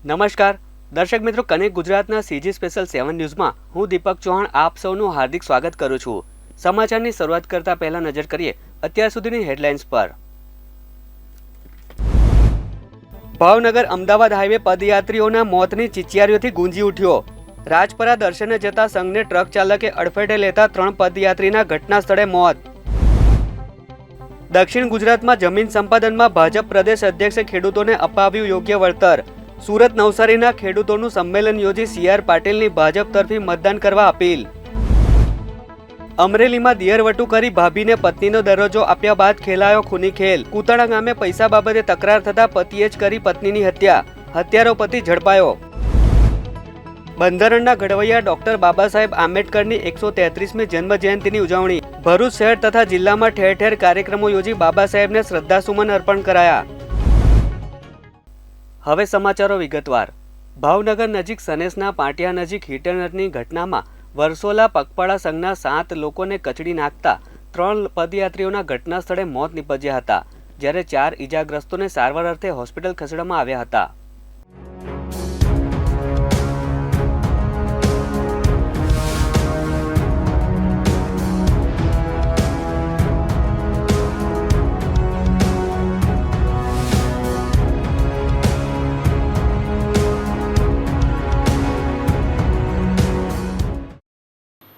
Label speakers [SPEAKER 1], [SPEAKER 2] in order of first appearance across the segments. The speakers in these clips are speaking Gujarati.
[SPEAKER 1] નમસ્કાર દર્શક મિત્રો, કનેક્ટ ગુજરાતના સીજી સ્પેશિયલ 7 ન્યૂઝમાં હું દીપક ચૌહાણ આપ સૌનું હાર્દિક સ્વાગત કરું છું। સમાચારની શરૂઆત કરતા પહેલા નજર કરીએ અત્યાર સુધીની હેડલાઇન્સ પર। ભાવનગર અમદાવાદ હાઈવે પદયાત્રીઓના મોતની ચિચિયારીઓથી ગુંજી ઉઠ્યો। રાજપરા દર્શને જતા સંઘને ટ્રક ચાલકે અડફેટે લેતા 3 પદયાત્રીના ઘટના સ્થળે મોત। દક્ષિણ ગુજરાતમાં જમીન સંપાદનમાં ભાજપ પ્રદેશ અધ્યક્ષે ખેડૂતોને અપાવ્યું યોગ્ય વળતર। સુરત નવસારીના ખેડૂતોનું સંમેલન યોજી CR પાટીલની ભાજપ તરફી મતદાન કરવા અપીલ। અમરેલીમાં દિયરવટુ કરી ભાભીને પત્નીનો દરજ્જો આપ્યા બાદ ખેલાયો ખૂની ખેલ। કુતાળા ગામે પૈસા બાબતે તકરાર થતા પતિએ જ કરી પત્નીની હત્યા। હત્યારો પતિ ઝડપાયો। બંધારણના ઘડવૈયા ડોક્ટર બાબા સાહેબ આંબેડકરની 133મી જન્મ જયંતિની ઉજવણી। ભરૂચ શહેર તથા જિલ્લામાં ઠેર ઠેર કાર્યક્રમો યોજી બાબા સાહેબને શ્રદ્ધાસુમન અર્પણ કરાયા। હવે સમાચારો વિગતવાર। ભાવનગર નજીક સનેસના પાટિયા નજીક હિટરનટની ઘટનામાં વરસોલા પગપાળા સંઘના 7 લોકોને કચડી નાખતા 3 પદયાત્રીઓના ઘટના સ્થળે મોત નીપજ્યા હતા, જ્યારે 4 ઈજાગ્રસ્તોને સારવાર અર્થે હોસ્પિટલ ખસેડવામાં આવ્યા હતા।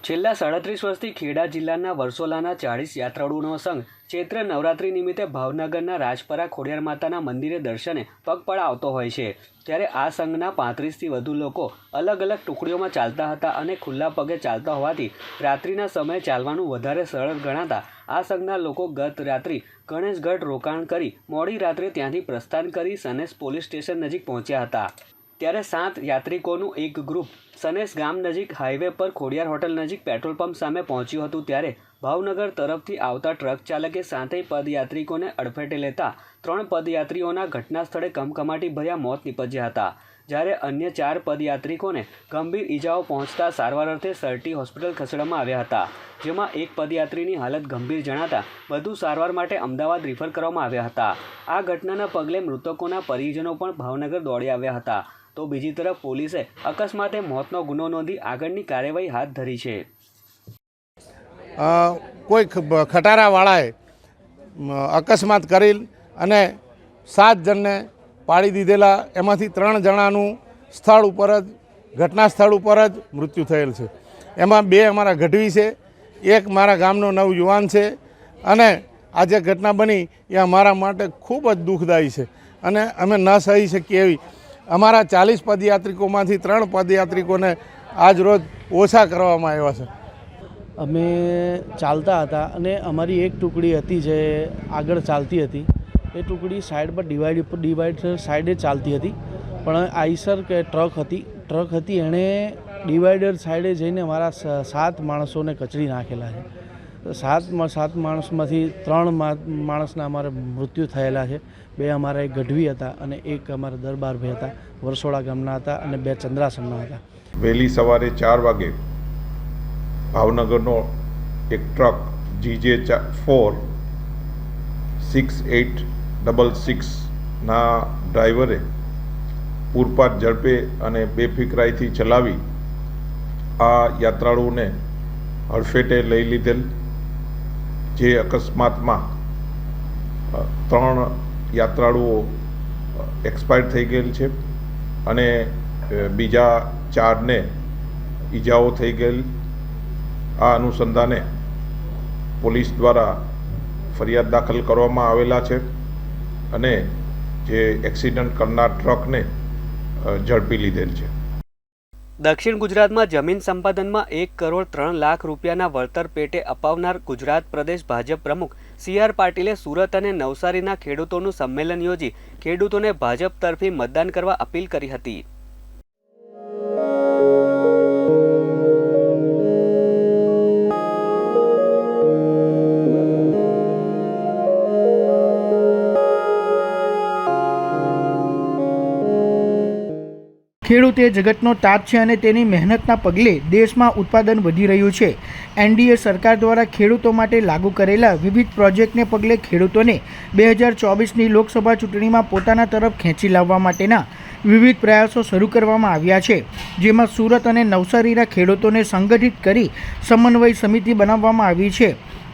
[SPEAKER 1] છેલ્લા 37 વર્ષથી ખેડા જિલ્લાના વરસોલાના 40 યાત્રાળુઓનો સંઘ ચૈત્ર નવરાત્રી નિમિત્તે ભાવનગરના રાજપરા ખોડિયાર માતાના મંદિરે દર્શને પગપાળા આવતો હોય છે, ત્યારે આ સંઘના 35થી વધુ લોકો અલગ અલગ ટુકડીઓમાં ચાલતા હતા અને ખુલ્લા પગે ચાલતા હોવાથી રાત્રિના સમયે ચાલવાનું વધારે સરળ ગણાતા આ સંઘના લોકો ગત રાત્રિ ગણેશગઢ રોકાણ કરી મોડી રાત્રે ત્યાંથી પ્રસ્થાન કરી સનેસ પોલીસ સ્ટેશન નજીક પહોંચ્યા હતા। ત્યારે 7 યાત્રિકોનું એક ગ્રુપ સનેસ ગામ નજીક હાઈવે પર ખોડિયાર હોટલ નજીક પેટ્રોલ પંપ સામે પહોંચ્યું હતું, ત્યારે ભાવનગર તરફથી આવતા ટ્રક ચાલકે 7 પદયાત્રિકોને અડફેટે લેતા 3 પદયાત્રીઓના ઘટના સ્થળે કમકમાટી ભર્યા મોત નીપજ્યા હતા, જ્યારે અન્ય 4 પદયાત્રિકોને ગંભીર ઈજાઓ પહોંચતા સારવાર અર્થે સરટી હોસ્પિટલ ખસેડવામાં આવ્યા હતા, જેમાં એક પદયાત્રીની હાલત ગંભીર જણાતા વધુ સારવાર માટે અમદાવાદ રિફર કરવામાં આવ્યા હતા। આ ઘટનાના પગલે મૃતકોના પરિજનો પણ ભાવનગર દોડી આવ્યા હતા, તો બીજી તરફ પોલીસે અકસ્માતે મોતનો ગુનો નોંધી આગળની કાર્યવાહી હાથ ધરી છે।
[SPEAKER 2] કોઈ ખટારાવાળાએ અકસ્માત કરી અને 7 જણને પાડી દીધેલા, એમાંથી 3 જણાનું સ્થળ ઉપર જ ઘટના સ્થળ ઉપર જ મૃત્યુ થયેલ છે। એમાં 2 અમારા ગઢવી છે, 1 મારા ગામનો નવયુવાન છે, અને આ જે ઘટના બની એ અમારા માટે ખૂબ જ દુઃખદાયી છે અને અમે ન સહી શકીએ એવી। અમારા 40 પદયાત્રિકોમાંથી 3 પદયાત્રિકોને આજ રોજ ઓછા કરવામાં આવ્યા છે।
[SPEAKER 3] અમે ચાલતા હતા અને અમારી એક ટુકડી હતી જે આગળ ચાલતી હતી, એ ટુકડી સાઈડ પર ડિવાઈડ સાઈડે ચાલતી હતી, પણ આઈસર કે ટ્રક હતી એણે ડિવાઈડર સાઈડે જઈને અમારા 7 માણસોને કચડી નાખેલા છે। 7 માણસમાંથી 3 માણસના અમારે મૃત્યુ થયેલા છે। 2 અમારા એક ગઢવી હતા અને 1 અમારા દરબારભાઈ હતા, વરસોડા ગામના હતા, અને 2 ચંદ્રાસનના હતા।
[SPEAKER 4] વહેલી સવારે 4 વાગે ભાવનગરનો એક ટ્રક GJ4 6866ના ડ્રાઈવરે પૂરપાટ ઝડપે અને બેફિકરાઈથી ચલાવી આ યાત્રાળુઓને હડફેટે લઈ લીધેલ, જે અકસ્માતમાં 3 યાત્રાળુઓ એક્સપાયર થઈ ગયેલ છે અને બીજા 4ને ઈજાઓ થઈ ગયેલ। આ અનુસંધાને પોલીસ દ્વારા ફરિયાદ દાખલ કરવામાં આવેલા છે અને જે એક્સિડન્ટ કરનાર ટ્રકને ઝડપી લીધેલ છે।
[SPEAKER 1] દક્ષિણ ગુજરાતમાં જમીન સંપાદનમાં 1 કરોડ 3 લાખ રૂપિયાના વળતર પેટે અપાવનાર ગુજરાત પ્રદેશ ભાજપ પ્રમુખ CR પાટીલે સુરત અને નવસારીના ખેડૂતોનું સંમેલન યોજી ખેડૂતોને ભાજપ તરફી મતદાન કરવા અપીલ કરી હતી।
[SPEAKER 5] ખેડૂત એ જગતનો તાત છે અને તેની મહેનતના પગલે દેશમાં ઉત્પાદન વધી રહ્યું છે। NDA સરકાર દ્વારા ખેડૂતો માટે લાગુ કરેલા વિવિધ પ્રોજેક્ટને પગલે ખેડૂતોને 2024ની લોકસભા ચૂંટણીમાં પોતાના તરફ ખેંચી લાવવા માટેના વિવિધ પ્રયાસો શરૂ કરવામાં આવ્યા છે, જેમાં સુરત અને નવસારીના ખેડૂતોને સંગઠિત કરી સમન્વય સમિતિ બનાવવામાં આવી છે,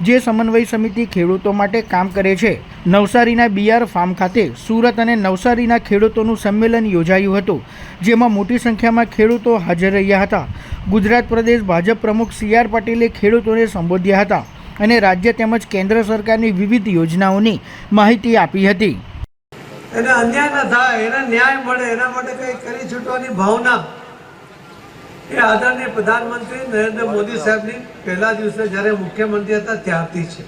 [SPEAKER 5] જે સમન્વય સમિતિ ખેડૂતો માટે કામ કરે છે. નવસારીના બીઆર ફાર્મ ખાતે સુરત અને નવસારીના ખેડૂતોનું સંમેલન યોજાયું હતું, જેમાં મોટી સંખ્યામાં ખેડૂતો હાજર રહ્યા હતા. ગુજરાત પ્રદેશ ભાજપ પ્રમુખ CR પાટીલે ખેડૂતોને સંબોધ્યા હતા અને રાજ્ય તેમજ કેન્દ્ર સરકારની વિવિધ યોજનાઓની માહિતી આપી હતી.
[SPEAKER 6] એને અન્યાય ન થાય, એને ન્યાય મળે, એના માટે કંઈ કરી છૂટવાની ભાવના એ આદરણીય પ્રધાનમંત્રી નરેન્દ્ર મોદી સાહેબની પહેલા દિવસે જ્યારે મુખ્યમંત્રી હતા ત્યારથી છે.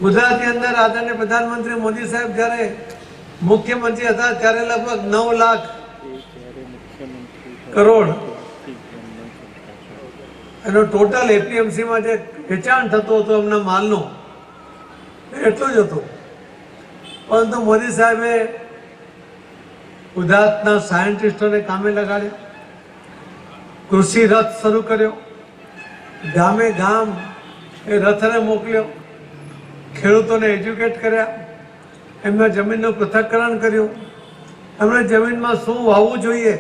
[SPEAKER 6] ગુજરાતની અંદર આદરણીય પ્રધાનમંત્રી મોદી સાહેબ જ્યારે મુખ્યમંત્રી હતા ત્યારે લગભગ 9 લાખ કરોડ એનો ટોટલ APMCમાં જે વેચાણ થતું હતું એમના માલનું એટલું જ હતું. પરંતુ મોદી સાહેબે ગુજરાતના સાયન્ટિસ્ટોને કામે લગાડ્યા, કૃષિ રથ શરૂ કર્યો, ગામે ગામ એ રથને મોકલ્યો, ખેડૂતોને એજ્યુકેટ કર્યા, એમના જમીનનું પૃથ્થકરણ કર્યું, એમણે જમીનમાં શું વાવવું જોઈએ,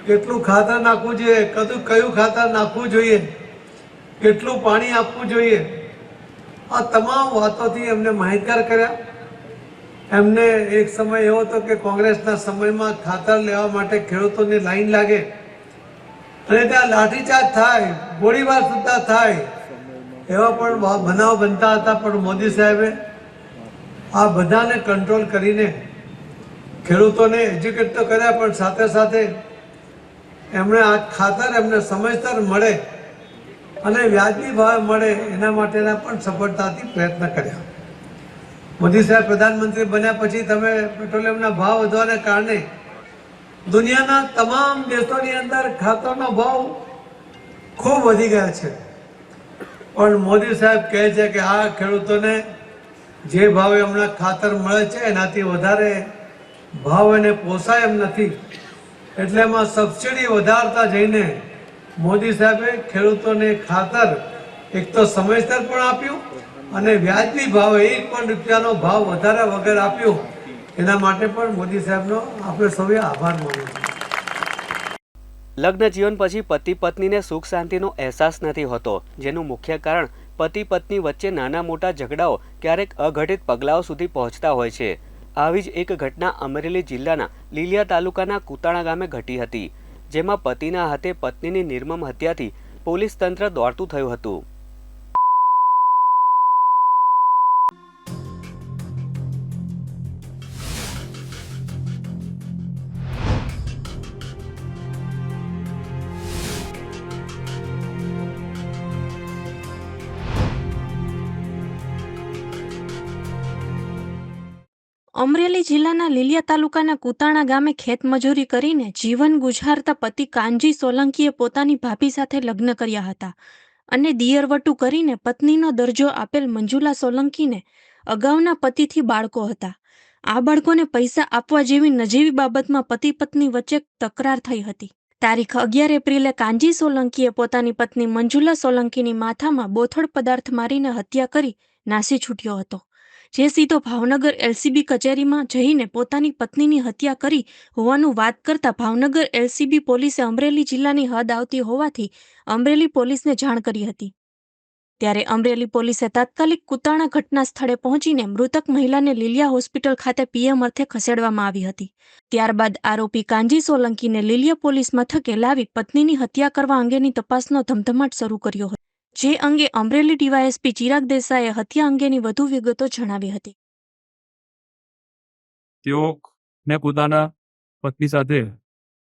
[SPEAKER 6] કેટલું ખાતર નાખવું જોઈએ, કયું ખાતર નાખવું જોઈએ, કેટલું પાણી આપવું જોઈએ, આ તમામ વાતોથી એમને માહિતગાર કર્યા. એમને એક સમય એવો હતો કે કોંગ્રેસના સમયમાં ખાતર લેવા માટે ખેડૂતોની લાઈન લાગે અને ત્યાં લાઠીચાર્જ થાય, ગોળીબાર સુદ્ધા થાય, એવા પણ બનાવ બનતા હતા. પણ મોદી સાહેબે આ બધાને કંટ્રોલ કરીને ખેડૂતોને એજ્યુકેટ તો કર્યા, પણ સાથે સાથે એમણે આ ખાતર એમને સમયસર મળે અને વ્યાજબી ભાવે મળે એના માટેના પણ સફળતાથી પ્રયત્ન કર્યા. મોદી સાહેબ પ્રધાનમંત્રી બન્યા પછી તમે પેટ્રોલિયમના ભાવ વધવાને કારણે દુનિયાના તમામ દેશોની અંદર ખાતરનો ભાવ ખૂબ વધી ગયા છે. પણ મોદી સાહેબ કહે છે કે આ ખેડૂતોને જે ભાવે હમણાં ખાતર મળે છે એનાથી વધારે ભાવ એને પોસાય એમ નથી, એટલે એમાં સબસિડી વધારતા જઈને મોદી સાહેબે ખેડૂતોને ખાતર એક તો સમયસર પણ આપ્યું અને વ્યાજબી ભાવે 1 પણ રૂપિયાનો ભાવ વધારે વગર આપ્યો. એના માટે પણ મોદી સાહેબનો આપણે સૌએ આભાર માનવો.
[SPEAKER 1] લગ્ન જીવન પછી પતિ પત્નીને સુખ શાંતિનો અહેસાસ નથી હોતો, જેનું મુખ્ય કારણ પતિ પત્ની વચ્ચે નાના મોટા ઝઘડાઓ ક્યારેક અઘટિત પગલાઓ સુધી પહોંચતા હોય છે. આવી જ એક ઘટના અમરેલી જિલ્લાના લીલિયા તાલુકાના કુતાણા ગામે ઘટી હતી, જેમાં પતિના હાથે પત્નીની નિર્મમ હત્યાથી પોલીસ તંત્ર દોડતું થયું હતું.
[SPEAKER 7] અમરેલી જિલ્લાના લીલિયા તાલુકાના કુતાણા ગામે ખેતમજૂરી કરીને જીવન ગુજારતા પતિ કાનજી સોલંકીએ પોતાની ભાભી સાથે લગ્ન કર્યા હતા અને દિયરવટુ કરીને પત્નીનો દરજ્જો આપેલ મંજુલા સોલંકીને અગાઉના પતિથી બાળકો હતા. આ બાળકોને પૈસા આપવા જેવી નજીવી બાબતમાં પતિ પત્ની વચ્ચે તકરાર થઈ હતી. તારીખ 11 એપ્રિલે કાનજી સોલંકીએ પોતાની પત્ની મંજુલા સોલંકીની માથામાં બોથડ પદાર્થ મારીને હત્યા કરી નાસી છૂટ્યો હતો, જે સીધો ભાવનગર LCB કચેરીમાં જઈને પોતાની પત્નીની હત્યા કરી હોવાનું વાત કરતા ભાવનગર LCB પોલીસે અમરેલી જિલ્લાની હદ આવતી હોવાથી અમરેલી પોલીસને જાણ કરી હતી. ત્યારે અમરેલી પોલીસે તાત્કાલિક કુતાણા ઘટના સ્થળે પહોંચીને મૃતક મહિલાને લીલિયા હોસ્પિટલ ખાતે PM અર્થે ખસેડવામાં આવી હતી. ત્યારબાદ આરોપી કાનજી સોલંકીને લીલિયા પોલીસ મથકે લાવી પત્નીની હત્યા કરવા અંગેની તપાસનો ધમધમાટ શરૂ કર્યો હતો, જે અંગે અમરેલી DYSP ચિરાગ દેસાઈએ હત્યા અંગેની વધુ વિગતો જણાવી હતી.
[SPEAKER 8] તેઓને પોતાના પત્ની સાથે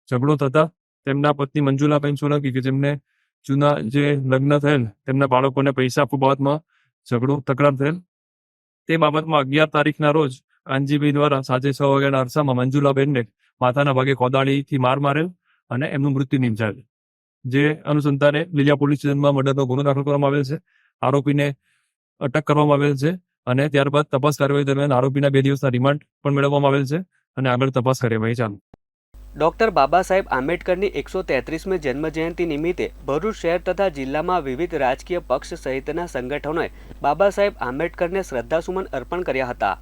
[SPEAKER 8] ઝઘડો થતા તેમના પત્ની મંજુલાબેન સોલંકી કે જેમને જૂના જે લગ્ન થયેલ તેમના બાળકોને પૈસા આપવા બાબતમાં ઝઘડો તકરાર થયેલ. તે બાબતમાં 11 તારીખના રોજ કાનજીભાઈ દ્વારા સાંજે 6 વાગ્યાના અરસામાં મંજુલાબેનને માથાના ભાગે કોદાળીથી માર મારેલ અને એમનું મૃત્યુ નિપજાયેલ. જે અનુસંધાને લીલિયા પોલીસ સ્ટેશનમાં મર્ડરનો ગુનો દાખલ કરવામાં આવેલ છે. આરોપીને અટક કરવામાં આવેલ છે અને ત્યારબાદ તપાસ કાર્યવાહી દરમિયાન આરોપીના 2 દિવસના રિમાન્ડ પણ મેળવવામાં આવેલ છે અને આગળ તપાસ કાર્યવાહી ચાલુ.
[SPEAKER 1] ડોક્ટર બાબા સાહેબ આંબેડકરની 133મી જન્મજયંતિ નિમિત્તે ભરૂચ શહેર તથા જિલ્લામાં વિવિધ રાજકીય પક્ષ સહિતના સંગઠનોએ બાબા સાહેબ આંબેડકરને શ્રદ્ધાસુમન અર્પણ કર્યા હતા.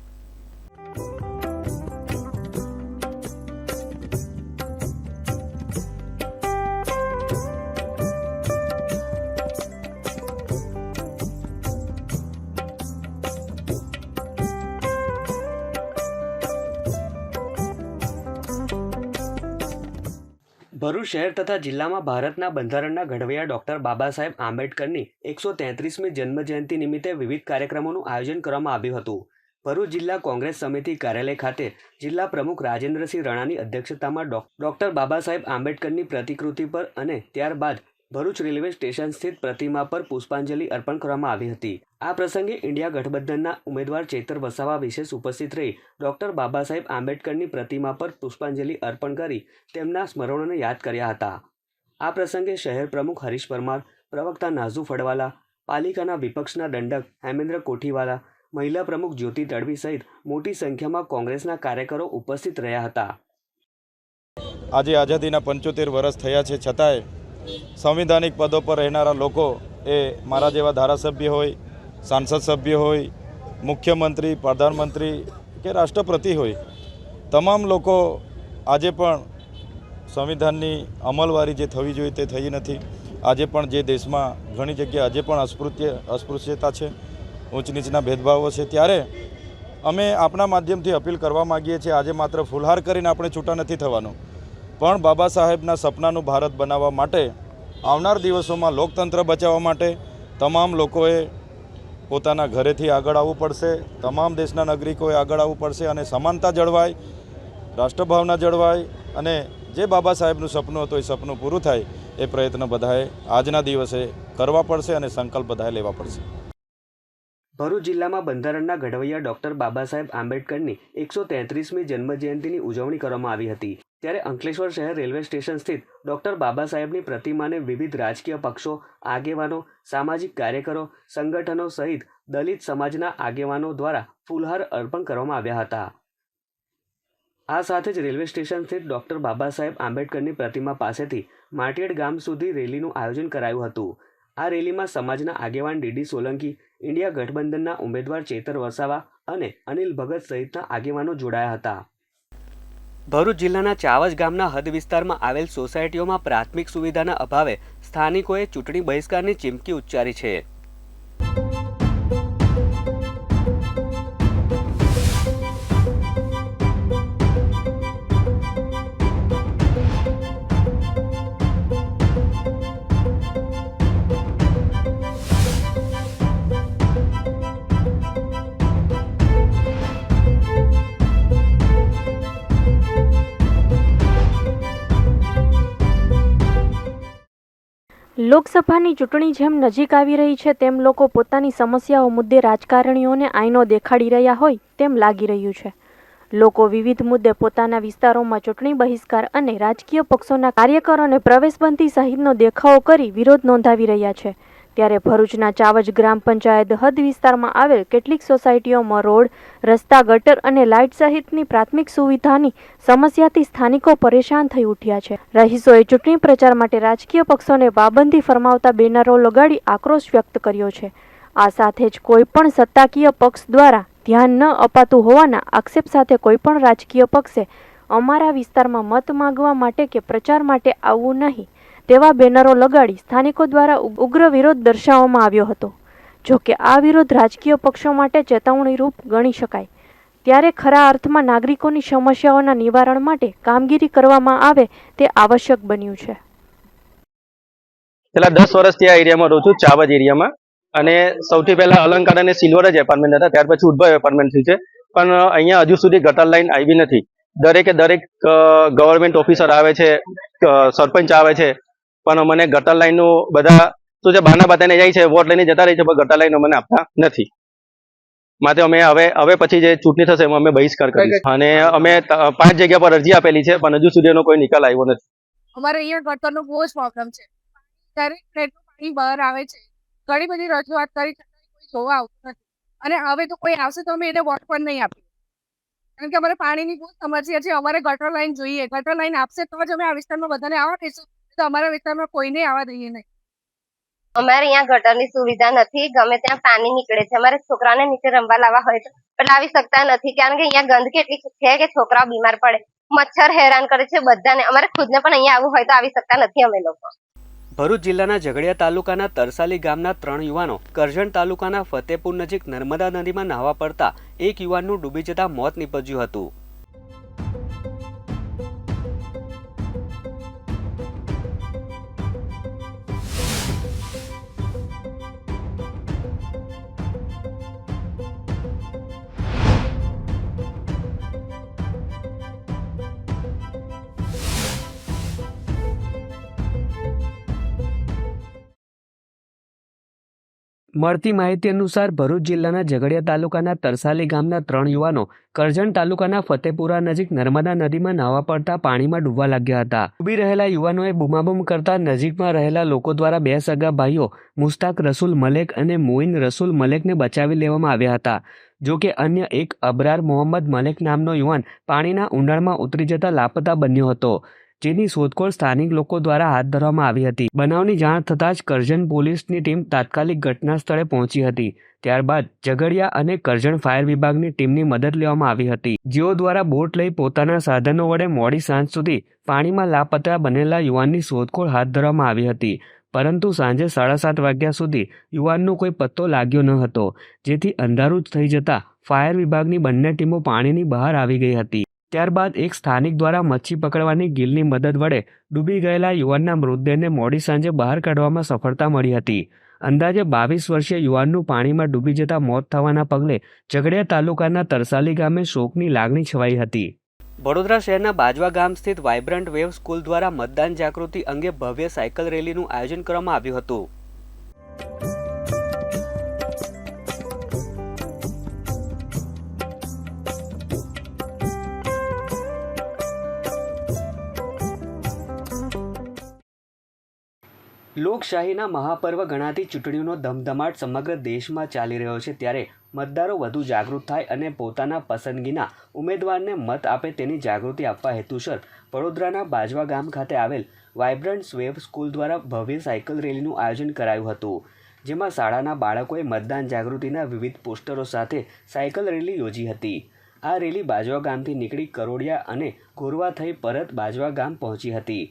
[SPEAKER 1] ભરૂચ શહેર તથા જિલ્લામાં ભારતના બંધારણના ઘડવૈયા ડૉક્ટર બાબા સાહેબ આંબેડકરની 133મી જન્મજયંતિ નિમિત્તે વિવિધ કાર્યક્રમોનું આયોજન કરવામાં આવ્યું હતું. ભરૂચ જિલ્લા કોંગ્રેસ સમિતિ કાર્યાલય ખાતે જિલ્લા પ્રમુખ રાજેન્દ્રસિંહ રણાની અધ્યક્ષતામાં ડૉક્ટર બાબા સાહેબ આંબેડકરની પ્રતિકૃતિ પર અને ત્યારબાદ ભરૂચ રેલવે સ્ટેશન સ્થિત પ્રતિમા પર પુષ્પાંજલિ અર્પણ કરવામાં આવી હતી. આ પ્રસંગે ઇન્ડિયા ગઠબંધનના ઉમેદવાર ચેતર વસાવા વિશેષ ઉપસ્થિત રહી ડૉક્ટર બાબા સાહેબ આંબેડકરની પ્રતિમા પર પુષ્પાંજલિ અર્પણ કરી તેમના સ્મરણોને યાદ કર્યા હતા. આ પ્રસંગે શહેર પ્રમુખ હરીશ પરમાર, પ્રવક્તા નાઝુ ફળવાલા, પાલિકાના વિપક્ષના દંડક હેમેન્દ્ર કોઠીવાલા, મહિલા પ્રમુખ જ્યોતિ તડવી સહિત મોટી સંખ્યામાં કોંગ્રેસના કાર્યકરો ઉપસ્થિત રહ્યા હતા.
[SPEAKER 9] આજે આઝાદીના 75 વર્ષ થયા છે, છતાંય સંવિધાનિક પદો પર રહેનારા લોકો એ મારા જેવા ધારાસભ્ય હોય, સાંસદ સભ્ય હોય, મુખ્યમંત્રી, પ્રધાનમંત્રી કે રાષ્ટ્રપતિ હોય, તમામ લોકો આજે પણ સંવિધાનની અમલવારી જે થવી જોઈએ તે થઈ નથી. આજે પણ જે દેશમાં ઘણી જગ્યાએ આજે પણ અસ્પૃશ્યતા છે, ઊંચ નીચના ભેદભાવો છે, ત્યારે અમે આપણા માધ્યમથી અપીલ કરવા માગીએ છીએ. આજે માત્ર ફુલહાર કરીને આપણે છૂટા નથી થવાનું, પણ બાબા સાહેબના સપનાનું ભારત બનાવવા માટે આવનાર દિવસોમાં લોકતંત્ર બચાવવા માટે તમામ લોકોએ પોતાના ઘરેથી આગળ આવવું પડશે. તમામ દેશના નાગરિકોએ આગળ આવવું પડશે અને સમાનતા જળવાય, રાષ્ટ્રભાવના જળવાય અને જે બાબા સાહેબનું સપનું હતું એ સપનું પૂરું થાય એ પ્રયત્ન બધાએ આજના દિવસે કરવા પડશે અને સંકલ્પ બધાએ લેવા પડશે.
[SPEAKER 1] ભરૂચ જિલ્લામાં બંધારણના ઘડવૈયા ડૉક્ટર બાબા સાહેબ આંબેડકરની 133મી જન્મજયંતિની ઉજવણી કરવામાં આવી હતી. ત્યારે અંકલેશ્વર શહેર રેલવે સ્ટેશન સ્થિત ડૉક્ટર બાબા સાહેબની પ્રતિમાને વિવિધ રાજકીય પક્ષો, આગેવાનો, સામાજિક કાર્યકરો, સંગઠનો સહિત દલિત સમાજના આગેવાનો દ્વારા ફૂલહાર અર્પણ કરવામાં આવ્યા હતા. આ સાથે જ રેલવે સ્ટેશન સ્થિત ડૉક્ટર બાબા સાહેબ આંબેડકરની પ્રતિમા પાસેથી માટીયડ ગામ સુધી રેલીનું આયોજન કરાયું હતું. આ રેલીમાં સમાજના આગેવાન ડીડી સોલંકી, ઇન્ડિયા ગઠબંધનના ઉમેદવાર ચેતર વસાવા અને અનિલ ભગત સહિતના આગેવાનો જોડાયા હતા. ભરૂચ જિલ્લાના ચાવજ ગામના હદ વિસ્તારમાં આવેલ સોસાયટીઓમાં પ્રાથમિક સુવિધાના અભાવે સ્થાનિકોએ ચૂંટણી બહિષ્કારની ચીમકી ઉચ્ચારી છે.
[SPEAKER 7] લોકસભાની ચૂંટણી જેમ નજીક આવી રહી છે તેમ લોકો પોતાની સમસ્યાઓ મુદ્દે રાજકારણીઓને આઈનો દેખાડી રહ્યા હોય તેમ લાગી રહ્યું છે. લોકો વિવિધ મુદ્દે પોતાના વિસ્તારોમાં ચૂંટણી બહિષ્કાર અને રાજકીય પક્ષોના કાર્યકરોને પ્રવેશબંધી સહિતનો દેખાવો કરી વિરોધ નોંધાવી રહ્યા છે. ત્યારે ભરૂચના ચાવજ ગ્રામ પંચાયત હદ વિસ્તારમાં આવેલ કેટલીક સોસાયટીઓમાં રોડ, રસ્તા, ગટર અને લાઇટ સહિતની પ્રાથમિક સુવિધાની સમસ્યાથી સ્થાનિકો પરેશાન થઈ ઉઠ્યા છે. રહીશોએ ચૂંટણી પ્રચાર માટે રાજકીય પક્ષોને પાબંદી ફરમાવતા બેનરો લગાડી આક્રોશ વ્યક્ત કર્યો છે. આ સાથે જ કોઈ પણ સત્તાકીય પક્ષ દ્વારા ધ્યાન ન અપાતું હોવાના આક્ષેપ સાથે કોઈપણ રાજકીય પક્ષે અમારા વિસ્તારમાં મત માંગવા માટે કે પ્રચાર માટે આવવું નહીં તેવા બેનરો લગાડી સ્થાનિકો દ્વારા ઉગ્ર વિરોધ દર્શાવવામાં આવ્યો હતો. જો કે આ વિરોધ રાજકીય પક્ષો માટે ચેતવણીરૂપ ગણી શકાય. ત્યારે ખરા અર્થમાં નાગરિકોની સમસ્યાઓના નિવારણ માટે કામગીરી કરવામાં આવે તે આવશ્યક બન્યું છે.
[SPEAKER 10] છેલ્લા 10 વર્ષથી આ એરિયામાં રહું છું, ચાવજ એરિયામાં. અને સૌથી પહેલા અલંકાર અને સિલ્વર જ એપાર્ટમેન્ટ હતા, ત્યાર પછી ઉદ્ભવ એપાર્ટમેન્ટ થયું છે. પણ અહીંયા હજુ સુધી ગટર લાઈન આવી નથી. દરેક ગવર્મેન્ટ ઓફિસર આવે છે, સરપંચ આવે છે, પણ મને ગટર લાઈનનું બધા શું છે બહાના બતાવીને જાય છે, વોટ લઈને જતા રહે છે, પણ ગટર લાઈનો મને આપતા નથી. માટે અમે હવે પછી જે ચૂંટણી થશે એમાં અમે બહિષ્કાર કરીશું. અને અમે 5 જગ્યા પર અરજી આપેલી છે, પણ હજુ સુધી એનો કોઈ નિકાલ આવ્યો નથી.
[SPEAKER 11] અમારે અહીંયા ગટરનો બહુ જ પ્રોબ્લેમ છે. ત્યારે પાણી બહાર આવે છે, ઘણી બધી રજૂઆત કરી કોઈ જોવા આવતું નથી. અને હવે તો કોઈ આવશે તો અમે એને વોટ પણ નહીં આપીએ, કારણ કે અમારે પાણીની બહુ સમસ્યા છે. અમારે ગટર લાઈન જોઈએ. ગટર લાઈન આપશે તો જ અમે આ વિસ્તારમાં બધાને આવવા દઈશું, તો અમારા વિસ્તારમાં કોઈને આવવા દઈએ નહીં.
[SPEAKER 12] અમારે અહીંયા ગટરની સુવિધા નથી, ગમે ત્યાં પાણી નીકળે છે. અમારે છોકરાને નીચે રમવા લાવવા હોય તો પણ આવી શકતા નથી, કારણ કે અહીંયા ગંદકી એટલી છે કે છોકરાઓ બીમાર પડે, મચ્છર હેરાન કરે છે બધાને. અમારે ખુદને પણ અહીંયા આવવું હોય તો આવી શકતા નથી અમે લોકો.
[SPEAKER 1] ભરૂચ જિલ્લાના ઝઘડિયા તાલુકાના તરસાલી ગામના 3 યુવાનો કરજણ તાલુકાના ફતેપુર નજીક નર્મદા નદીમાં નાહવા પડતા એક યુવાનનું ડૂબી જતા મોત નીપજ્યું હતું. મળતી માહિતી અનુસાર ભરૂચ જિલ્લાના ઝઘડિયા તાલુકાના તરસાલી ગામના 3 યુવાનો કરજણ તાલુકાના ફતેપુરા નજીક નર્મદા નદીમાં નાહવા પડતા પાણીમાં ડૂબવા લાગ્યા હતા. ડૂબી રહેલા યુવાનોએ બૂમાબૂમ કરતા નજીકમાં રહેલા લોકો દ્વારા 2 સગા ભાઈઓ મુસ્તાક રસુલ મલેક અને મોઇન રસુલ મલેકને બચાવી લેવામાં આવ્યા હતા. જો કે અન્ય એક અબરાર મોહમ્મદ મલેક નામનો યુવાન પાણીના ઊંડાણમાં ઉતરી જતા લાપતા બન્યો હતો, જેની શોધખોળ સ્થાનિક લોકો દ્વારા હાથ ધરવામાં આવી હતી. બનાવની જાણ થતાં જ કરજણ પોલીસની ટીમ તાત્કાલિક ઘટના સ્થળે પહોંચી હતી. ત્યારબાદ ઝઘડિયા અને કરજણ ફાયર વિભાગની ટીમની મદદ લેવામાં આવી હતી, જેઓ દ્વારા બોટ લઈ પોતાના સાધનો વડે મોડી સાંજ સુધી પાણીમાં લાપતા બનેલા યુવાનની શોધખોળ હાથ ધરવામાં આવી હતી. પરંતુ સાંજે 7:30 વાગ્યા સુધી યુવાનનો કોઈ પત્તો લાગ્યો ન હતો, જેથી અંધારું થઈ જતા ફાયર વિભાગની બંને ટીમો પાણીની બહાર આવી ગઈ હતી. ત્યારબાદ એક સ્થાનિક દ્વારા મચ્છી પકડવાની ગિલની મદદ વડે ડૂબી ગયેલા યુવાનના મૃતદેહને મોડી સાંજે બહાર કાઢવામાં સફળતા મળી હતી. અંદાજે 22 વર્ષીય યુવાનનું પાણીમાં ડૂબી જતા મોત થવાના પગલે ઝઘડિયા તાલુકાના તરસાલી ગામે શોકની લાગણી છવાઈ હતી. વડોદરા શહેરના બાજવા ગામ સ્થિત વાઇબ્રન્ટ વેવ સ્કૂલ દ્વારા મતદાન જાગૃતિ અંગે ભવ્ય સાયકલ રેલીનું આયોજન કરવામાં આવ્યું હતું. લોકશાહીના મહાપર્વ ગણાતી ચૂંટણીઓનો ધમધમાટ સમગ્ર દેશમાં ચાલી રહ્યો છે, ત્યારે મતદારો વધુ જાગૃત થાય અને પોતાના પસંદગીના ઉમેદવારને મત આપે તેની જાગૃતિ આપવા હેતુસર વડોદરાના બાજવા ગામ ખાતે આવેલ વાઇબ્રન્ટ વેવ સ્કૂલ દ્વારા ભવ્ય સાયકલ રેલીનું આયોજન કરાયું હતું, જેમાં શાળાના બાળકોએ મતદાન જાગૃતિના વિવિધ પોસ્ટરો સાથે સાયકલ રેલી યોજી હતી. આ રેલી બાજવા ગામથી નીકળી કરોડિયા અને ગોરવા થઈ પરત બાજવા ગામ પહોંચી હતી.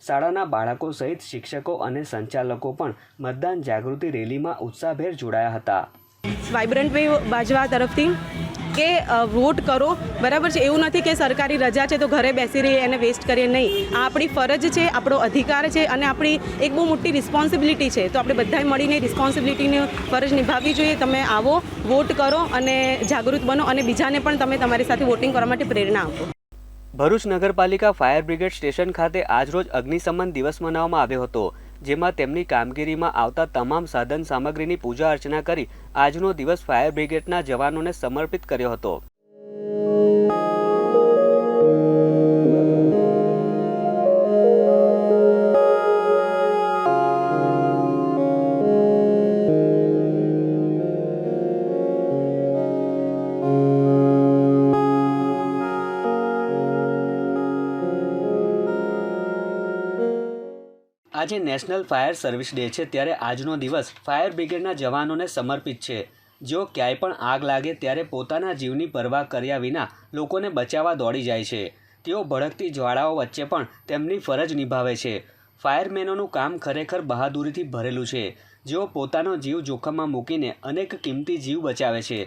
[SPEAKER 1] શાળાના બાળકો સહિત શિક્ષકો અને સંચાલકો પણ મતદાન જાગૃતિ રેલીમાં ઉત્સાહભેર જોડાયા હતા.
[SPEAKER 13] વાઇબ્રન્ટ વેવ બાજવા તરફથી કે વોટ કરો, બરાબર છે. એવું નથી કે સરકારી રજા છે તો ઘરે બેસી રહીએ અને વેસ્ટ કરીએ, નહીં. આ આપણી ફરજ છે, આપણો અધિકાર છે અને આપણી એક બહુ મોટી રિસ્પોન્સિબિલિટી છે. તો આપણે બધાએ મળીને રિસ્પોન્સિબિલિટીની ફરજ નિભાવવી જોઈએ. તમે આવો, વોટ કરો અને જાગૃત બનો અને બીજાને પણ તમે તમારી સાથે વોટિંગ કરવા માટે પ્રેરણા આપો.
[SPEAKER 1] ભરૂચ નગરપાલિકા ફાયર બ્રિગેડ સ્ટેશન ખાતે આજરોજ અગ્નિશમન દિવસ મનાવવામાં આવ્યો હતો, જેમાં તેમની કામગીરીમાં આવતા તમામ સાધન સામગ્રીની પૂજા અર્ચના કરી આજનો દિવસ ફાયર બ્રિગેડના જવાનોને સમર્પિત કર્યો હતો. આજે નેશનલ ફાયર સર્વિસ ડે છે, ત્યારે આજનો દિવસ ફાયર બ્રિગેડના જવાનોને સમર્પિત છે, જેઓ ક્યાંય પણ આગ લાગે ત્યારે પોતાના જીવની પરવા કર્યા વિના લોકોને બચાવવા દોડી જાય છે. તેઓ ભડકતી જ્વાળાઓ વચ્ચે પણ તેમની ફરજ નિભાવે છે. ફાયરમેનોનું કામ ખરેખર બહાદુરીથી ભરેલું છે, જેઓ પોતાનો જીવ જોખમમાં મૂકીને અનેક કિંમતી જીવ બચાવે છે.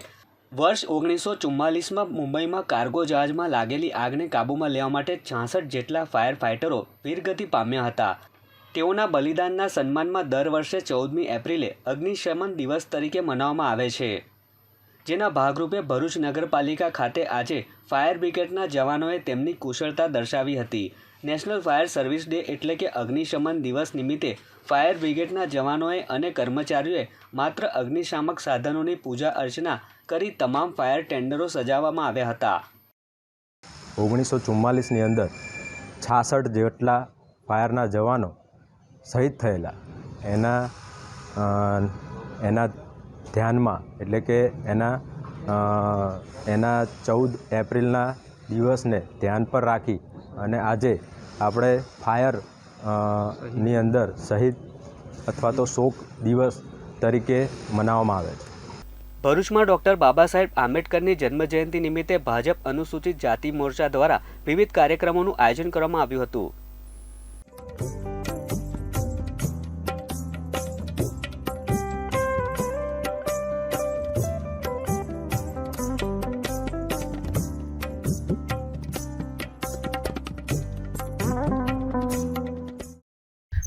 [SPEAKER 1] વર્ષ 1944માં મુંબઈમાં કાર્ગો જહાજમાં લાગેલી આગને કાબૂમાં લેવા માટે 66 જેટલા ફાયર ફાઇટરો વીરગતિ પામ્યા હતા. તેઓના બલિદાનના સન્માનમાં દર વર્ષે 14મી એપ્રિલે અગ્નિશમન દિવસ તરીકે મનાવવામાં આવે છે, જેના ભાગરૂપે ભરૂચ નગરપાલિકા ખાતે આજે ફાયર બ્રિગેડના જવાનોએ તેમની કુશળતા દર્શાવી હતી. નેશનલ ફાયર સર્વિસ ડે એટલે કે અગ્નિશમન દિવસ નિમિત્તે ફાયર બ્રિગેડના જવાનોએ અને કર્મચારીઓએ માત્ર અગ્નિશામક સાધનોની પૂજા અર્ચના કરી તમામ ફાયર ટેન્ડરો સજાવવામાં આવ્યા હતા.
[SPEAKER 14] 1944ની અંદર 66 જેટલા ફાયરના જવાનો શહીદ થયેલા, એના ધ્યાનમાં એટલે કે એના 14 એપ્રિલના દિવસને ધ્યાન પર રાખી અને આજે આપણે ફાયર ની અંદર શહીદ અથવા તો શોક દિવસ તરીકે મનાવવામાં આવે છે.
[SPEAKER 1] ભરૂચમાં ડૉક્ટર બાબા સાહેબ આંબેડકરની જન્મજયંતિ નિમિત્તે ભાજપ અનુસૂચિત જાતિ મોરચા દ્વારા વિવિધ કાર્યક્રમોનું આયોજન કરવામાં આવ્યું હતું.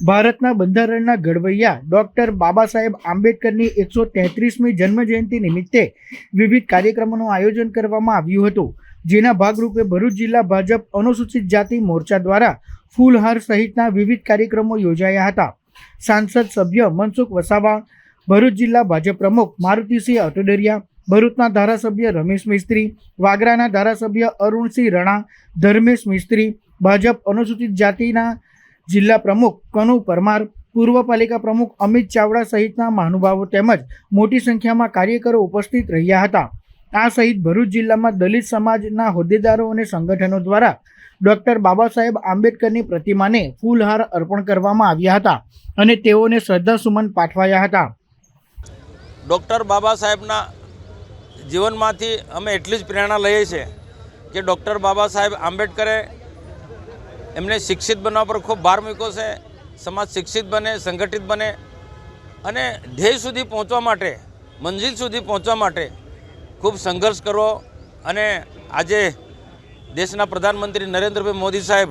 [SPEAKER 5] ભારતના બંધારણના ઘડવૈયા ડૉક્ટર બાબા સાહેબ આંબેડકરની 133મી જન્મજયંતિ નિમિત્તે વિવિધ કાર્યક્રમોનું આયોજન કરવામાં આવ્યું હતું, જેના ભાગરૂપે ભરૂચ જિલ્લા ભાજપ અનુસૂચિત જાતિ મોરચા દ્વારા ફૂલહાર સહિતના વિવિધ કાર્યક્રમો યોજાયા હતા. સાંસદ સભ્ય મનસુખ વસાવા, ભરૂચ જિલ્લા ભાજપ પ્રમુખ મારુતિસિંહ અટોડરિયા, ભરૂચના ધારાસભ્ય રમેશ મિસ્ત્રી, વાગરાના ધારાસભ્ય અરુણસિંહ રણા, ધર્મેશ મિસ્ત્રી, ભાજપ અનુસૂચિત જાતિના જિલ્લા પ્રમુખ કનુ પરમાર, પૂર્વ પાલિકા પ્રમુખ અમિત ચાવડા સહિતના મહાનુભાવો તેમજ મોટી સંખ્યામાં કાર્યકરો ઉપસ્થિત રહ્યા હતા. આ સહિત ભરૂચ જિલ્લામાં દલિત સમાજના હોદ્દેદારો અને સંગઠનો દ્વારા ડૉક્ટર બાબા સાહેબ આંબેડકરની પ્રતિમાને ફૂલહાર અર્પણ કરવામાં આવ્યા હતા અને તેઓને શ્રદ્ધાસુમન પાઠવાયા હતા.
[SPEAKER 9] ડૉક્ટર બાબા સાહેબના જીવનમાંથી અમે એટલી જ પ્રેરણા લઈએ છીએ કે ડૉક્ટર બાબા સાહેબ આંબેડકરે એમને શિક્ષિત બનવા પર ખૂબ ભાર મૂક્યો છે. સમાજ શિક્ષિત બને, સંગઠિત બને અને ધ્યેય સુધી પહોંચવા માટે, મંજિલ સુધી પહોંચવા માટે ખૂબ સંઘર્ષ કરવો. અને આજે દેશના પ્રધાનમંત્રી નરેન્દ્રભાઈ મોદી સાહેબ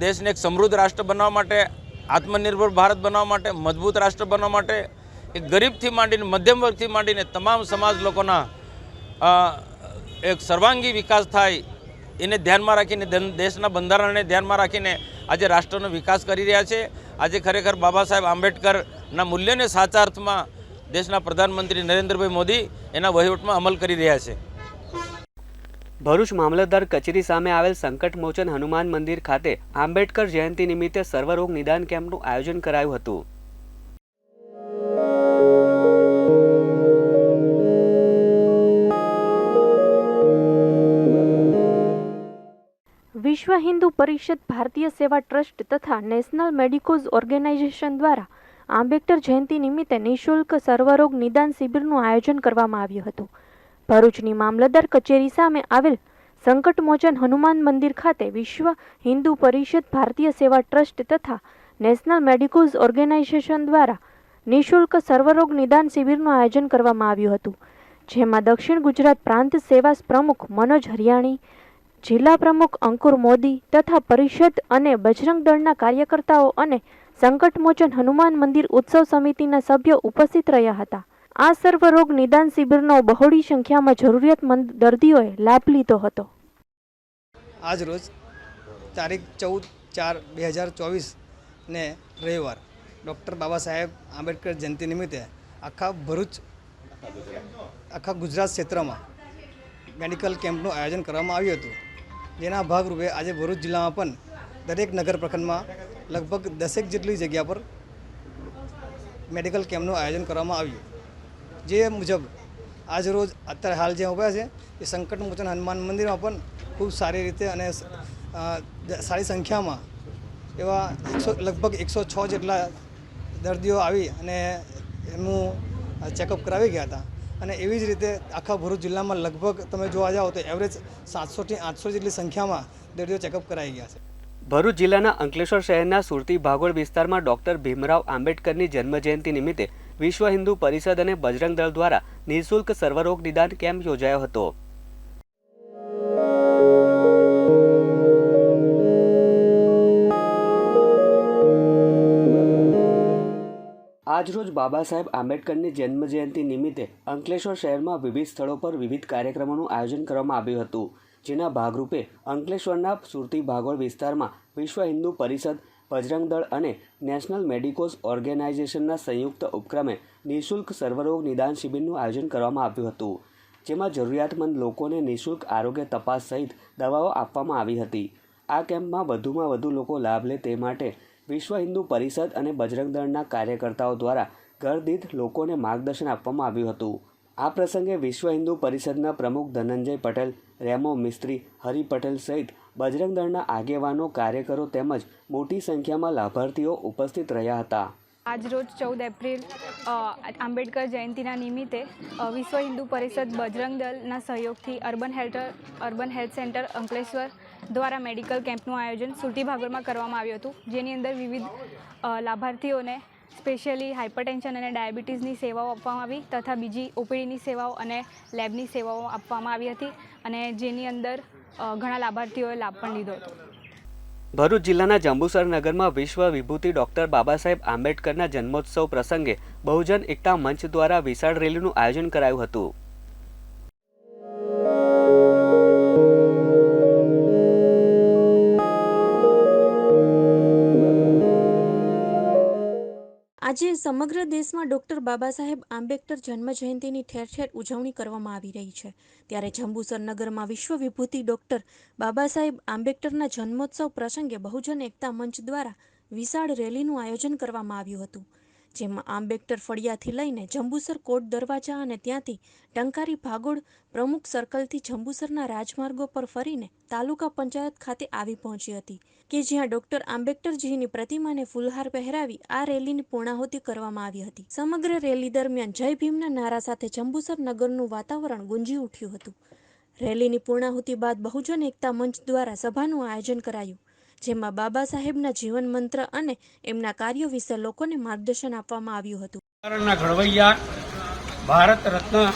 [SPEAKER 9] દેશને એક સમૃદ્ધ રાષ્ટ્ર બનાવવા માટે, આત્મનિર્ભર ભારત બનાવવા માટે, મજબૂત રાષ્ટ્ર બનાવવા માટે એક ગરીબથી માંડીને મધ્યમ વર્ગથી માંડીને તમામ સમાજ લોકોના એક સર્વાંગી વિકાસ થાય એને ધ્યાનમાં રાખીને, દેશના બંધારણને ધ્યાનમાં રાખીને આજે રાષ્ટ્રનો વિકાસ કરી રહ્યા છે. આજે ખરેખર બાબા સાહેબ આંબેડકરના મૂલ્યને સાચા અર્થમાં દેશના પ્રધાનમંત્રી નરેન્દ્રભાઈ મોદી એના વહીવટમાં અમલ કરી રહ્યા છે.
[SPEAKER 1] ભરૂચ મામલતદાર કચેરી સામે આવેલ સંકટમોચન હનુમાન મંદિર ખાતે આંબેડકર જયંતિ નિમિત્તે સર્વરોગ નિદાન કેમ્પનું આયોજન કરાયું હતું.
[SPEAKER 7] વિશ્વ હિન્દુ પરિષદ, ભારતીય સેવા ટ્રસ્ટ તથા નેશનલ મેડિકોઝ ઓર્ગેનાઇઝેશન દ્વારા આંબેડકર જયંતિ નિમિત્તે નિઃશુલ્ક સર્વરોગ નિદાન શિબિરનું આયોજન કરવામાં આવ્યું હતું. ભરૂચની મામલતદાર કચેરી સામે આવેલ સંકટમોચન હનુમાન મંદિર ખાતે વિશ્વ હિન્દુ પરિષદ, ભારતીય સેવા ટ્રસ્ટ તથા નેશનલ મેડિકોઝ ઓર્ગેનાઇઝેશન દ્વારા નિઃશુલ્ક સર્વરોગ નિદાન શિબિરનું આયોજન કરવામાં આવ્યું હતું, જેમાં દક્ષિણ ગુજરાત પ્રાંત સેવા પ્રમુખ મનોજ હરિયાણી, જિલ્લા પ્રમુખ અંકુર મોદી તથા પરિષદ અને બજરંગ દળના કાર્યકર્તાઓ અને સંકટમોચન હનુમાન મંદિર ઉત્સવ સમિતિના સભ્યો ઉપસ્થિત રહ્યા હતા. આ સર્વરોગ નિદાન શિબિરનો બહોળી સંખ્યામાં જરૂરિયાતમંદ દર્દીઓએ લાભ લીધો હતો.
[SPEAKER 15] આજ રોજ તારીખ 14/4/2024 ને રવિવાર ડૉક્ટર બાબા સાહેબ આંબેડકર જયંતિ નિમિત્તે આખા ગુજરાત ક્ષેત્રમાં મેડિકલ કેમ્પનું આયોજન કરવામાં આવ્યું હતું. જેના ભાગરૂપે આજે ભરૂચ જિલ્લામાં પણ દરેક નગર પ્રખંડમાં લગભગ 10 જેટલી જગ્યા પર મેડિકલ કેમ્પનું આયોજન કરવામાં આવ્યું. જે મુજબ આજ રોજ અત્યારે હાલ જે ઉભા છે એ સંકટમોચન હનુમાન મંદિરમાં પણ ખૂબ સારી રીતે અને સારી સંખ્યામાં એવા લગભગ 106 જેટલા દર્દીઓ આવી અને એમનું ચેકઅપ કરાવી ગયા હતા. અને એવી જ રીતે આખા ભરૂચ જિલ્લામાં લગભગ તમે જોવા જાઓ તો એવરેજ 700 થી 800 જેટલી સંખ્યામાં દર્દીઓ ચેકઅપ કરાવી ગયા છે.
[SPEAKER 1] ભરૂચ જિલ્લાના અંકલેશ્વર શહેરના સુરતી ભાગોળ વિસ્તારમાં ડૉક્ટર ભીમરાવ આંબેડકરની જન્મજયંતિ નિમિત્તે વિશ્વ હિન્દુ પરિષદ અને બજરંગ દળ દ્વારા નિઃશુલ્ક સર્વરોગ નિદાન કેમ્પ યોજાયો હતો. આજરોજ બાબા સાહેબ આંબેડકરની જન્મજયંતિ નિમિત્તે અંકલેશ્વર શહેરમાં વિવિધ સ્થળો પર વિવિધ કાર્યક્રમોનું આયોજન કરવામાં આવ્યું હતું, જેના ભાગરૂપે અંકલેશ્વરના સુરતી ભાગોળ વિસ્તારમાં વિશ્વ હિન્દુ પરિષદ, બજરંગ દળ અને નેશનલ મેડિકોઝ ઓર્ગેનાઇઝેશનના સંયુક્ત ઉપક્રમે નિઃશુલ્ક સર્વરોગ નિદાન શિબિરનું આયોજન કરવામાં આવ્યું હતું, જેમાં જરૂરિયાતમંદ લોકોને નિઃશુલ્ક આરોગ્ય તપાસ સહિત દવાઓ આપવામાં આવી હતી. આ કેમ્પમાં વધુમાં વધુ લોકો લાભ લે તે માટે વિશ્વ હિન્દુ પરિષદ અને બજરંગ દળના કાર્યકર્તાઓ દ્વારા ઘર દીઠ લોકોને માર્ગદર્શન આપવામાં આવ્યું હતું. આ પ્રસંગે વિશ્વ હિન્દુ પરિષદના પ્રમુખ ધનંજય પટેલ, રેમો મિસ્ત્રી, હરિ પટેલ સહિત બજરંગ દળના આગેવાનો, કાર્યકરો તેમજ મોટી સંખ્યામાં લાભાર્થીઓ ઉપસ્થિત રહ્યા હતા.
[SPEAKER 16] આજરોજ 14 એપ્રિલ આંબેડકર જયંતિના નિમિત્તે વિશ્વ હિન્દુ પરિષદ, બજરંગ દળના સહયોગથી અર્બન હેલ્થ સેન્ટર અંકલેશ્વર દ્વારા મેડિકલ કેમ્પનું આયોજન સુરતી ભાગોળમાં કરવામાં આવ્યું હતું, જેની અંદર વિવિધ લાભાર્થીઓને સ્પેશિયલી હાઇપરટેન્શન અને ડાયાબિટીસની સેવાઓ આપવામાં આવી તથા બીજી ઓપીડીની સેવાઓ અને લેબની સેવાઓ આપવામાં આવી હતી અને જેની અંદર ઘણા લાભાર્થીઓએ લાભ પણ લીધો હતો.
[SPEAKER 1] ભરૂચ જિલ્લાના જંબુસર નગરમાં વિશ્વ વિભૂતિ ડૉક્ટર બાબા સાહેબ આંબેડકરના જન્મોત્સવ પ્રસંગે બહુજન એકતા મંચ દ્વારા વિશાળ રેલીનું આયોજન કરાયું હતું.
[SPEAKER 7] આજે સમગ્ર દેશમાં ડૉક્ટર બાબા સાહેબ આંબેડકર જન્મજયંતિની ઠેર ઠેર ઉજવણી કરવામાં આવી રહી છે. ત્યારે જંબુસર નગરમાં વિશ્વ વિભૂતિ ડૉક્ટર બાબા સાહેબ આંબેડકરના જન્મોત્સવ પ્રસંગે બહુજન એકતા મંચ દ્વારા વિશાળ રેલીનું આયોજન કરવામાં આવ્યું હતું, જેમાં આંબેડકર ફળિયાથી લઈને જંબુસર કોટ દરવાજા અને ત્યાંથી ટંકારી ભાગોળ પ્રમુખ સર્કલથી જંબુસરના રાજમાર્ગો પર ફરીને તાલુકા પંચાયત ખાતે આવી પહોંચી હતી, કે જ્યાં ડૉક્ટર આંબેડકરજીની પ્રતિમાને ફૂલહાર પહેરાવી આ રેલીની પૂર્ણાહુતિ કરવામાં આવી હતી. સમગ્ર રેલી દરમિયાન જય ભીમના નારા સાથે જંબુસર નગરનું વાતાવરણ ગુંજી ઉઠ્યું હતું. રેલીની પૂર્ણાહુતિ બાદ બહુજન એકતા મંચ દ્વારા સભાનું આયોજન કરાયું, જેમાં બાબા સાહેબના જીવન મંત્ર અને એમના કાર્યો વિશે લોકોને માર્ગદર્શન આપવામાં આવ્યું હતું.
[SPEAKER 17] ઘડવૈયા, ભારત રત્ન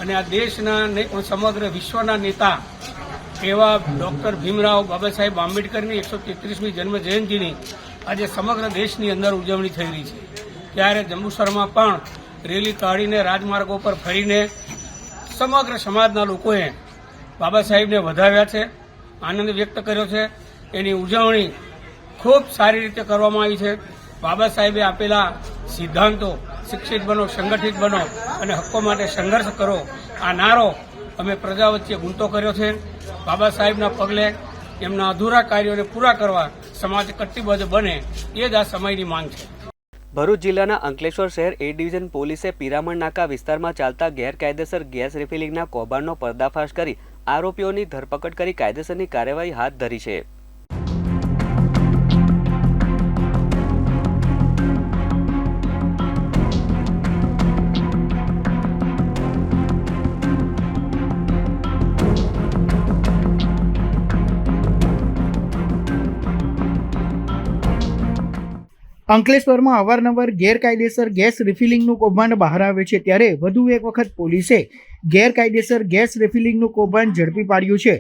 [SPEAKER 17] અને આ દેશના સમગ્ર વિશ્વના નેતા એવા ડૉક્ટર ભીમરાવ બાબા સાહેબ આંબેડકરની 133મી જન્મ જયંતિની આજે સમગ્ર દેશની અંદર ઉજવણી થઈ રહી છે. ત્યારે જંબુસરમાં પણ રેલી કાઢીને રાજમાર્ગો પર ફરીને સમગ્ર સમાજના લોકોએ બાબા સાહેબને વધાવ્યા છે, આનંદ વ્યક્ત કર્યો છે. એની ઉજવણી ખૂબ સારી રીતે કરવામાં આવી છે. બાબા સાહેબે આપેલા સિદ્ધાંતો, શિક્ષિત બનો, સંગઠિત બનો અને હક્કો માટે સંઘર્ષ કરો, આ નારો અમે પ્રજા વચ્ચે ગુંતો કર્યો છે. બાબા સાહેબના પગલે એમના અધૂરા કાર્યોને પૂરા કરવા સમાજ કટિબદ્ધ બને એ જ આ સમયની માંગ છે.
[SPEAKER 1] ભરૂચ જિલ્લાના અંકલેશ્વર શહેર એ ડિવિઝન પોલીસે પિરામણ નાકા વિસ્તારમાં ચાલતા ગેરકાયદેસર ગેસ રિફિલિંગના કૌભાંડનો પર્દાફાશ કરી આરોપીઓની ધરપકડ કરી કાયદેસરની કાર્યવાહી હાથ ધરી છે.
[SPEAKER 5] અંકલેશ્વરમાં અવારનવાર ગેરકાયદેસર ગેસ રિફિલિંગનું કૌભાંડ બહાર આવે છે, ત્યારે વધુ એક વખત પોલીસે ગેરકાયદેસર ગેસ રિફિલિંગનું કૌભાંડ ઝડપી પાડ્યું છે.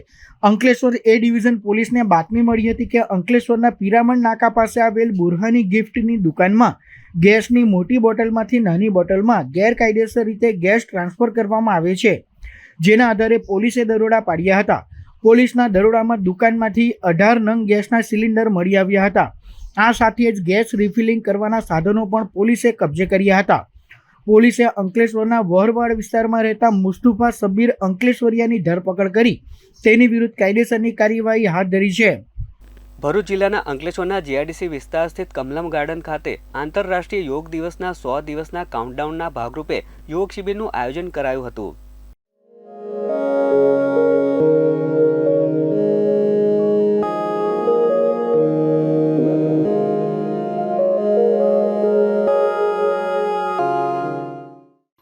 [SPEAKER 5] અંકલેશ્વર એ ડિવિઝન પોલીસને બાતમી મળી હતી કે અંકલેશ્વરના પિરામણ નાકા પાસે આવેલ બુરહાની ગિફ્ટની દુકાનમાં ગેસની મોટી બોટલમાંથી નાની બોટલમાં ગેરકાયદેસર રીતે ગેસ ટ્રાન્સફર કરવામાં આવે છે, જેના આધારે પોલીસે દરોડા પાડ્યા હતા. પોલીસના દરોડામાં દુકાનમાંથી 18 નંગ ગેસના સિલિન્ડર મળી આવ્યા હતા. આ સાથે જ ગેસ રિફિલિંગ કરવાના સાધનો પણ પોલીસે કબજે કર્યા હતા. પોલીસે અંકલેશ્વરના વહરવાડ વિસ્તારમાં રહેતા મુસ્તુફા સબ્બીર અંકલેશ્વરિયાની ધરપકડ કરી તેની વિરુદ્ધ કાયદેસરની કાર્યવાહી હાથ ધરી છે.
[SPEAKER 1] ભરૂચ જિલ્લાના અંકલેશ્વરના જીઆઈડીસી વિસ્તાર સ્થિત કમલમ ગાર્ડન ખાતે આંતરરાષ્ટ્રીય યોગ દિવસના 100 દિવસના કાઉન્ટડાઉનના ભાગરૂપે યોગ શિબિરનું આયોજન કરાયું હતું.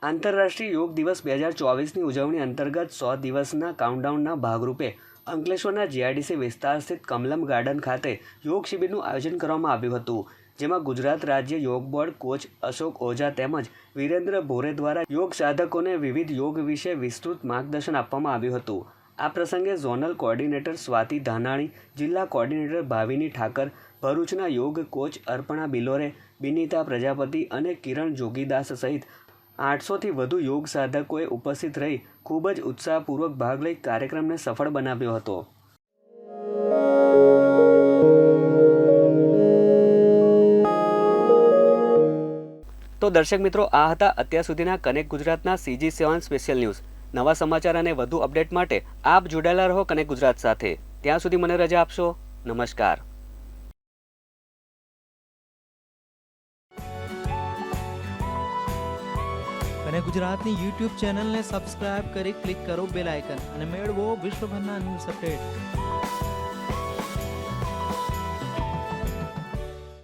[SPEAKER 1] આંતરરાષ્ટ્રીય યોગ દિવસ 2024ની ઉજવણી અંતર્ગત 100 દિવસના કાઉન્ટડાઉનના ભાગરૂપે અંકલેશ્વરના જીઆઈડીસી વિસ્તાર સ્થિત કમલમ ગાર્ડન ખાતે યોગ શિબિરનું આયોજન કરવામાં આવ્યું હતું, જેમાં ગુજરાત રાજ્ય યોગ બોર્ડ કોચ અશોક ઓઝા તેમજ વિરેન્દ્ર ભોરે દ્વારા યોગ સાધકોને વિવિધ યોગ વિશે વિસ્તૃત માર્ગદર્શન આપવામાં આવ્યું હતું. આ પ્રસંગે ઝોનલ કોર્ડિનેટર સ્વાતિ ધાનાણી, જિલ્લા કોર્ડિનેટર ભાવિની ઠાકર, ભરૂચના યોગ કોચ અર્પણા બિલોરે, બિનિતા પ્રજાપતિ અને કિરણ જોગીદાસ સહિત 800થી વધુ યોગ સાધકોએ ઉપસ્થિત રહી ખૂબ જ ઉત્સાહપૂર્વક ભાગ લઈ કાર્યક્રમને સફળ બનાવ્યો હતો. તો દર્શક મિત્રો, આ હતા અત્યાર સુધીના કનેક્ટ ગુજરાતના CG7 સ્પેશિયલ ન્યૂઝ. નવા સમાચાર અને વધુ અપડેટ માટે આપ જોડાયેલા રહો કનેક્ટ ગુજરાત સાથે. ત્યાં સુધી મને રજા આપશો. નમસ્કાર.
[SPEAKER 18] અને ગુજરાતની YouTube ચેનલને સબસ્ક્રાઇબ કરી ક્લિક કરો બેલ આઇકન અને મેળવો વિશ્વભરના ન્યૂઝ અપડેટ.